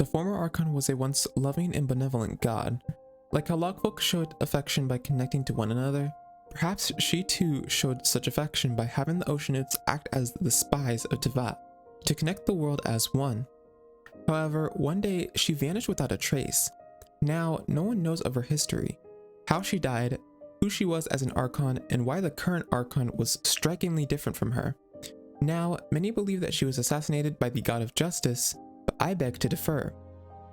the former Archon was a once loving and benevolent god. Like how logfolk showed affection by connecting to one another, perhaps she too showed such affection by having the Oceanids act as the spies of Teyvat, to connect the world as one. However, one day she vanished without a trace. Now, no one knows of her history, how she died, who she was as an Archon, and why the current Archon was strikingly different from her. Now, many believe that she was assassinated by the god of justice, but I beg to differ.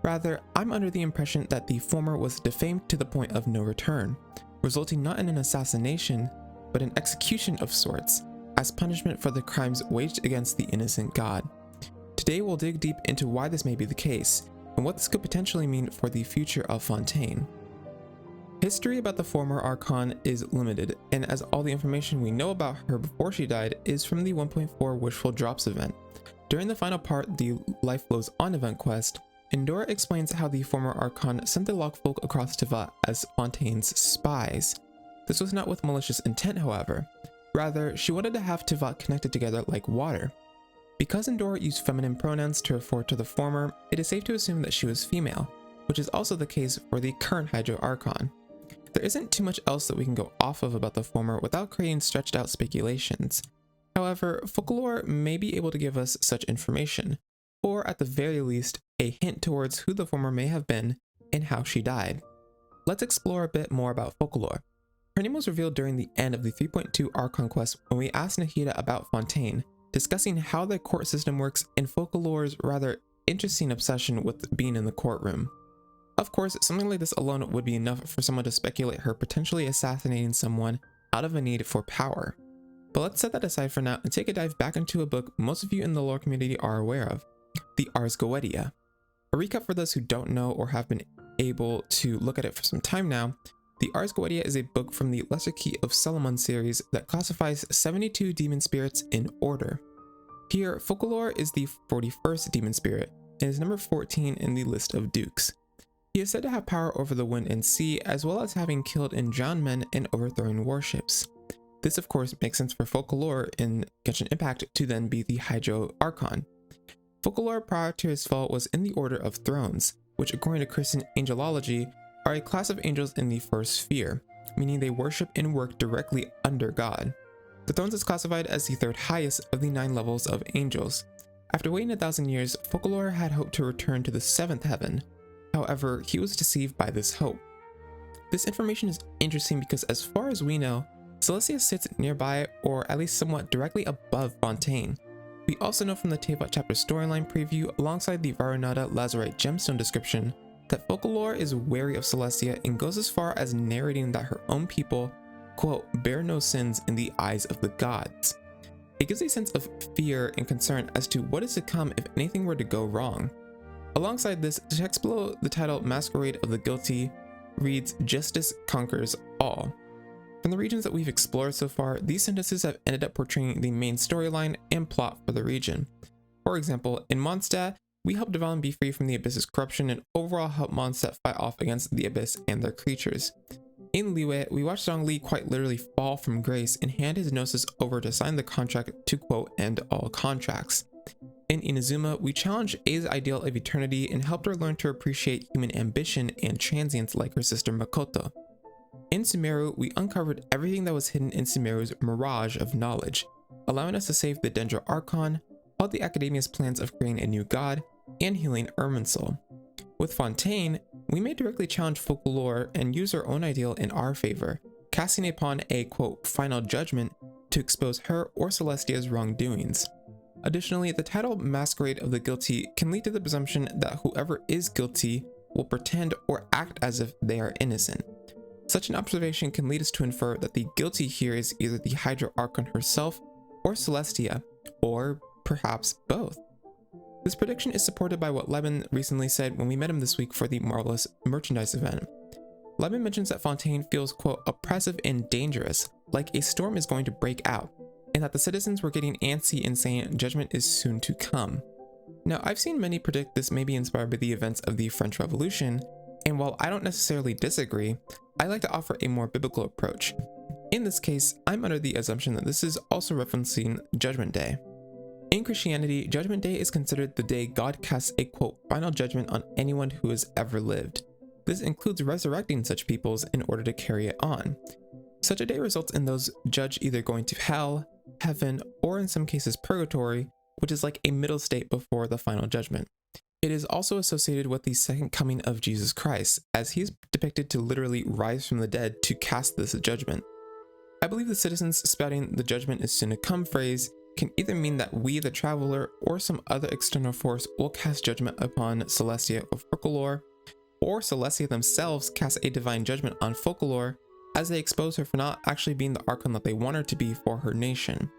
Rather, I'm under the impression that the former was defamed to the point of no return, resulting not in an assassination, but an execution of sorts, as punishment for the crimes waged against the innocent god. Today we'll dig deep into why this may be the case, and what this could potentially mean for the future of Fontaine. History about the former Archon is limited, and as all the information we know about her before she died is from the 1.4 Wishful Drops event. During the final part, the Life Flows On event quest, Endora explains how the former Archon sent the logfolk across Teyvat as Fontaine's spies. This was not with malicious intent, however. Rather, she wanted to have Teyvat connected together like water. Because Endora used feminine pronouns to refer to the former, it is safe to assume that she was female, which is also the case for the current Hydro Archon. There isn't too much else that we can go off of about the former without creating stretched out speculations. However, Focalor may be able to give us such information, or at the very least, a hint towards who the former may have been and how she died. Let's explore a bit more about Focalor. Her name was revealed during the end of the 3.2 Archon quest when we asked Nahida about Fontaine, discussing how the court system works and Focalor's rather interesting obsession with being in the courtroom. Of course, something like this alone would be enough for someone to speculate her potentially assassinating someone out of a need for power. But let's set that aside for now and take a dive back into a book most of you in the lore community are aware of, the Ars Goetia. A recap for those who don't know or have been able to look at it for some time now, the Ars Goetia is a book from the Lesser Key of Solomon series that classifies 72 demon spirits in order. Here, Focalor is the 41st demon spirit and is number 14 in the list of dukes. He is said to have power over the wind and sea, as well as having killed and drowned men and overthrowing warships. This of course makes sense for Focalor in Genshin Impact to then be the Hydro Archon. Focalor prior to his fall was in the Order of Thrones, which according to Christian angelology are a class of angels in the first sphere, meaning they worship and work directly under God. The Thrones is classified as the third highest of the 9 levels of angels. After waiting 1,000 years, Focalor had hoped to return to the 7th heaven. However, he was deceived by this hope. This information is interesting because as far as we know, Celestia sits nearby or at least somewhat directly above Fontaine. We also know from the Teyvat chapter storyline preview alongside the Varunada Lazarite gemstone description that Focalor is wary of Celestia and goes as far as narrating that her own people, quote, bear no sins in the eyes of the gods. It gives a sense of fear and concern as to what is to come if anything were to go wrong. Alongside this, the text below the title Masquerade of the Guilty reads, Justice conquers all. From the regions that we've explored so far, these sentences have ended up portraying the main storyline and plot for the region. For example, in Mondstadt, we help Devon be free from the Abyss's corruption and overall help Mondstadt fight off against the Abyss and their creatures. In Liyue, we watch Zhongli quite literally fall from grace and hand his Gnosis over to sign the contract to quote end all contracts. In Inazuma, we challenge A's ideal of eternity and helped her learn to appreciate human ambition and transience like her sister Makoto. In Sumeru, we uncovered everything that was hidden in Sumeru's mirage of knowledge, allowing us to save the Dendro Archon, halt the Academia's plans of creating a new god, and healing Irminsul. With Fontaine, we may directly challenge Focalor and use our own ideal in our favor, casting upon a quote final judgment to expose her or Celestia's wrongdoings. Additionally, the title Masquerade of the Guilty can lead to the presumption that whoever is guilty will pretend or act as if they are innocent. Such an observation can lead us to infer that the guilty here is either the Hydro Archon herself or Celestia, or perhaps both. This prediction is supported by what Leben recently said when we met him this week for the Marvelous Merchandise event. Leben mentions that Fontaine feels, quote, oppressive and dangerous, like a storm is going to break out, and that the citizens were getting antsy and saying judgment is soon to come. Now, I've seen many predict this may be inspired by the events of the French Revolution, and while I don't necessarily disagree, I like to offer a more biblical approach. In this case, I'm under the assumption that this is also referencing Judgment Day. In Christianity, Judgment Day is considered the day God casts a quote final judgment on anyone who has ever lived. This includes resurrecting such peoples in order to carry it on. Such a day results in those judged either going to hell, heaven, or in some cases purgatory, which is like a middle state before the final judgment. It is also associated with the second coming of Jesus Christ, as he is depicted to literally rise from the dead to cast this judgment. I believe the citizens spouting "the judgment is soon to come" phrase can either mean that we, the traveler, or some other external force will cast judgment upon Celestia or Focalor, or Celestia themselves cast a divine judgment on Focalor as they expose her for not actually being the Archon that they want her to be for her nation.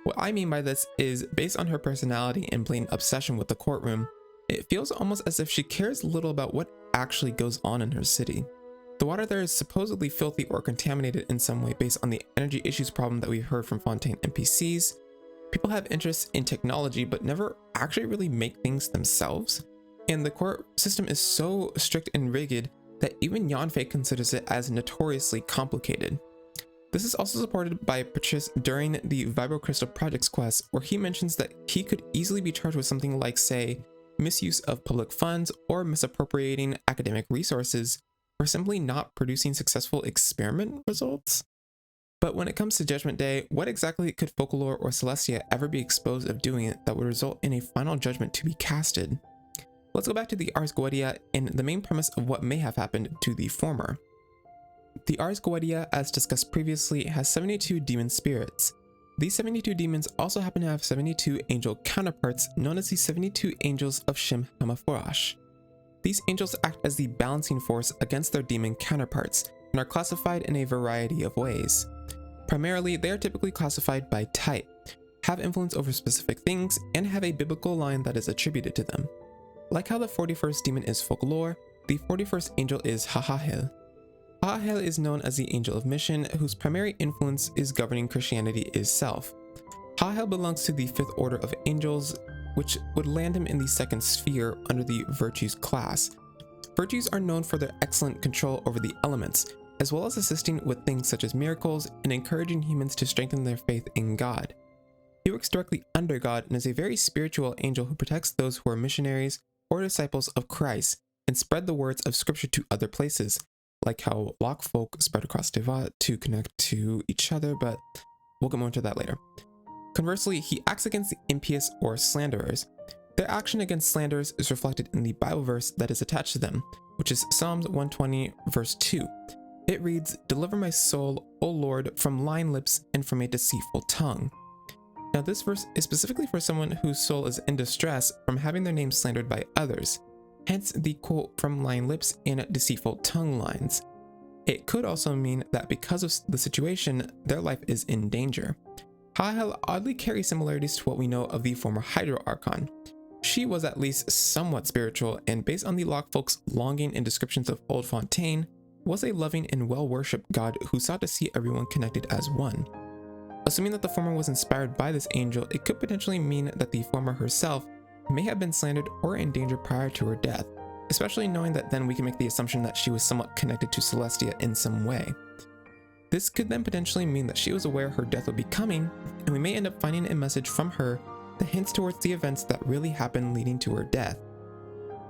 What I mean by this is, based on her personality and blatant obsession with the courtroom, it feels almost as if she cares little about what actually goes on in her city. The water there is supposedly filthy or contaminated in some way based on the energy issues problem that we've heard from Fontaine NPCs. People have interests in technology but never actually really make things themselves. And the court system is so strict and rigid that even Yanfei considers it as notoriously complicated. This is also supported by Patrice during the Vibro Crystal Project's quest, where he mentions that he could easily be charged with something like, say, misuse of public funds or misappropriating academic resources, or simply not producing successful experiment results. But when it comes to Judgment Day, what exactly could Focalor or Celestia ever be exposed of doing it that would result in a final judgment to be casted? Let's go back to the Ars Goetia and the main premise of what may have happened to the former. The Ars Goetia, as discussed previously, has 72 demon spirits. These 72 demons also happen to have 72 angel counterparts known as the 72 angels of Shem HaMephorash. These angels act as the balancing force against their demon counterparts and are classified in a variety of ways. Primarily, they are typically classified by type, have influence over specific things, and have a biblical line that is attributed to them. Like how the 41st demon is Focalor, the 41st angel is Hahahel. Hahahel is known as the angel of mission, whose primary influence is governing Christianity itself. Hahahel belongs to the 5th order of angels, which would land him in the 2nd sphere under the virtues class. Virtues are known for their excellent control over the elements, as well as assisting with things such as miracles and encouraging humans to strengthen their faith in God. He works directly under God and is a very spiritual angel who protects those who are missionaries or disciples of Christ and spread the words of scripture to other places, like how Lock folk spread across Devat to connect to each other, but we'll get more into that later. Conversely, he acts against the impious or slanderers. Their action against slanderers is reflected in the Bible verse that is attached to them, which is Psalms 120 verse 2. It reads, "Deliver my soul, O Lord, from lying lips and from a deceitful tongue." Now this verse is specifically for someone whose soul is in distress from having their name slandered by others, hence the quote from lying lips and deceitful tongue lines. It could also mean that because of the situation, their life is in danger. Hahahel oddly carries similarities to what we know of the former Hydro Archon. She was at least somewhat spiritual, and based on the Lock folks' longing and descriptions of Old Fontaine, was a loving and well-worshipped god who sought to see everyone connected as one. Assuming that the former was inspired by this angel, it could potentially mean that the former herself may have been slandered or in danger prior to her death, especially knowing that then we can make the assumption that she was somewhat connected to Celestia in some way. This could then potentially mean that she was aware her death would be coming, and we may end up finding a message from her that hints towards the events that really happened leading to her death.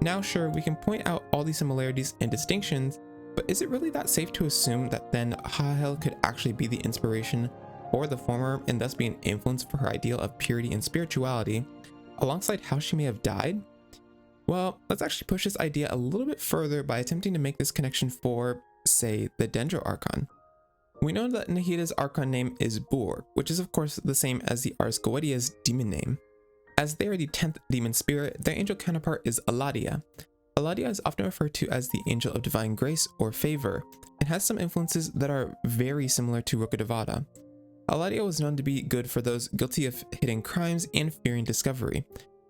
Now sure, we can point out all these similarities and distinctions, but is it really that safe to assume that then Hahahel could actually be the inspiration for the former and thus be an influence for her ideal of purity and spirituality, alongside how she may have died? Well, let's actually push this idea a little bit further by attempting to make this connection for, say, the Dendro Archon. We know that Nahida's Archon name is Bor, which is of course the same as the Ars Goetia's demon name. As they are the 10th demon spirit, their angel counterpart is Aladia. Aladia is often referred to as the angel of divine grace or favor, and has some influences that are very similar to Rukkhadevata. Aladia was known to be good for those guilty of hidden crimes and fearing discovery.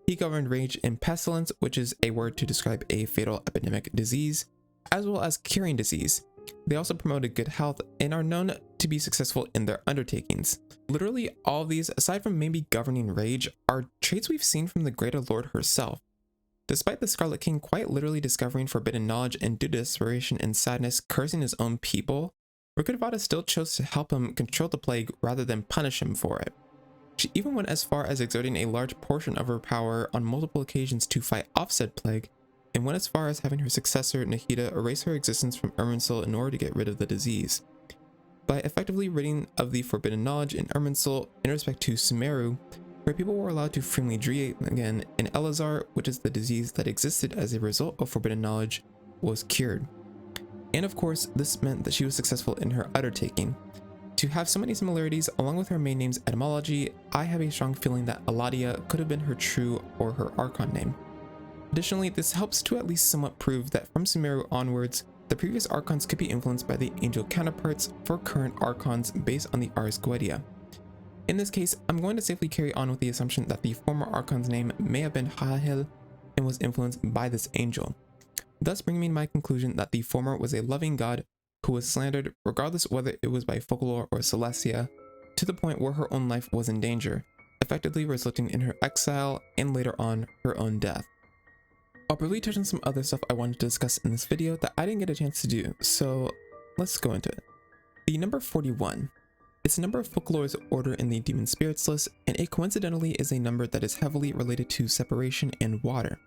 He governed rage and pestilence, which is a word to describe a fatal epidemic disease, as well as curing disease. They also promoted good health and are known to be successful in their undertakings. Literally all of these, aside from maybe governing rage, are traits we've seen from the Greater Lord herself. Despite the Scarlet King quite literally discovering forbidden knowledge and due to desperation and sadness cursing his own people, Rukkhadevata still chose to help him control the plague rather than punish him for it. She even went as far as exerting a large portion of her power on multiple occasions to fight off said plague, and went as far as having her successor, Nahida, erase her existence from Irminsul in order to get rid of the disease. By effectively ridding of the forbidden knowledge in Irminsul in respect to Sumeru, where people were allowed to freely dream again, in Elazar, which is the disease that existed as a result of forbidden knowledge, was cured. And of course, this meant that she was successful in her undertaking. To have so many similarities along with her main name's etymology, I have a strong feeling that Eladia could have been her true or her Archon name. Additionally, this helps to at least somewhat prove that from Sumeru onwards, the previous Archons could be influenced by the angel counterparts for current Archons based on the Ars Goetia. In this case, I'm going to safely carry on with the assumption that the former Archon's name may have been Hahahel and was influenced by this angel, thus bringing me to my conclusion that the former was a loving god who was slandered regardless whether it was by Focalor or Celestia, to the point where her own life was in danger, effectively resulting in her exile and later on her own death. I'll briefly touch on some other stuff I wanted to discuss in this video that I didn't get a chance to do, so let's go into it. The number 41. It's a number of Focalor's order in the Demon Spirits list, and it coincidentally is a number that is heavily related to separation and water.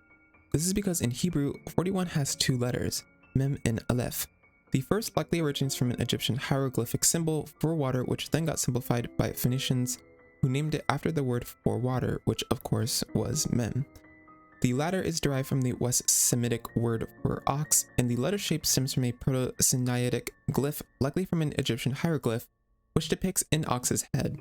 This is because in Hebrew, 41 has two letters, Mem and Aleph. The first likely originates from an Egyptian hieroglyphic symbol for water, which then got simplified by Phoenicians, who named it after the word for water, which of course was Mem. The latter is derived from the West Semitic word for ox, and the letter shape stems from a Proto-Sinaitic glyph, likely from an Egyptian hieroglyph, which depicts an ox's head.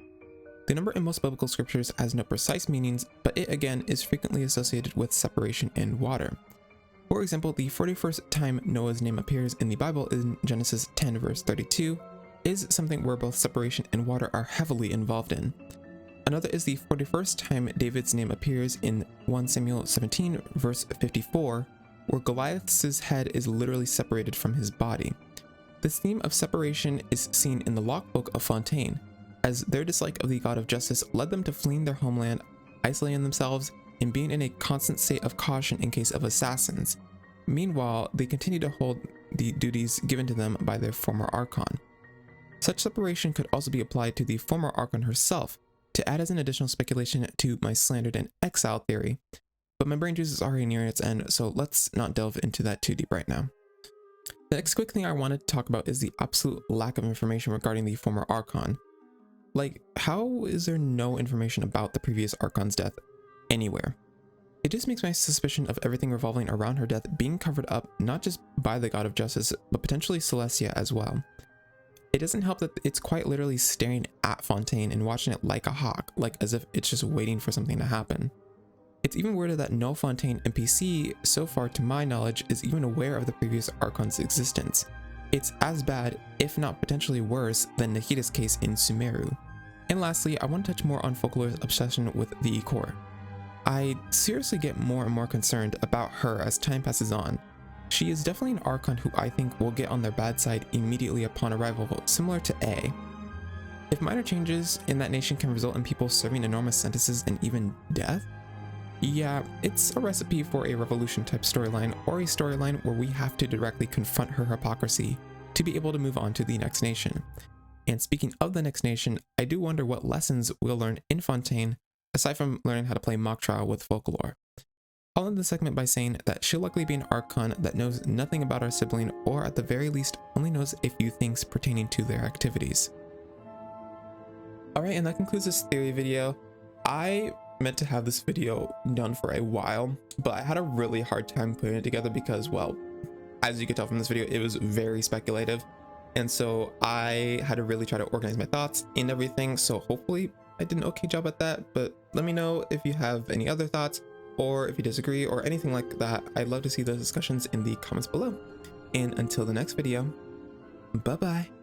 The number in most biblical scriptures has no precise meanings, but it again is frequently associated with separation and water. For example, the 41st time Noah's name appears in the Bible in Genesis 10 verse 32 is something where both separation and water are heavily involved in. Another is the 41st time David's name appears in 1 Samuel 17 verse 54, where Goliath's head is literally separated from his body. This theme of separation is seen in the Logbook of Fontaine, as their dislike of the god of justice led them to fleeing their homeland, isolating themselves, and being in a constant state of caution in case of assassins. Meanwhile, they continue to hold the duties given to them by their former Archon. Such separation could also be applied to the former Archon herself, to add as an additional speculation to my slandered and exiled theory, but my brain juice is already nearing its end, so let's not delve into that too deep right now. The next quick thing I wanted to talk about is the absolute lack of information regarding the former Archon. Like, how is there no information about the previous Archon's death anywhere? It just makes my suspicion of everything revolving around her death being covered up not just by the god of justice, but potentially Celestia as well. It doesn't help that it's quite literally staring at Fontaine and watching it like a hawk, like as if it's just waiting for something to happen. It's even weirder that no Fontaine NPC, so far to my knowledge, is even aware of the previous Archon's existence. It's as bad, if not potentially worse, than Nahida's case in Sumeru. And lastly, I want to touch more on Focalor's obsession with the core. I seriously get more and more concerned about her as time passes on. She is definitely an Archon who I think will get on their bad side immediately upon arrival, similar to A. If minor changes in that nation can result in people serving enormous sentences and even death, yeah, it's a recipe for a revolution type storyline, or a storyline where we have to directly confront her hypocrisy to be able to move on to the next nation. And speaking of the next nation, I do wonder what lessons we'll learn in Fontaine, aside from learning how to play mock trial with Focalor. I'll end the segment by saying that she'll likely be an Archon that knows nothing about our sibling, or at the very least only knows a few things pertaining to their activities. Alright, and that concludes this theory video. I meant to have this video done for a while, but I had a really hard time putting it together because, well, as you could tell from this video, it was very speculative. And so I had to really try to organize my thoughts and everything. So hopefully I did an okay job at that, but let me know if you have any other thoughts or if you disagree or anything like that. I'd love to see those discussions in the comments below. And until the next video, bye bye.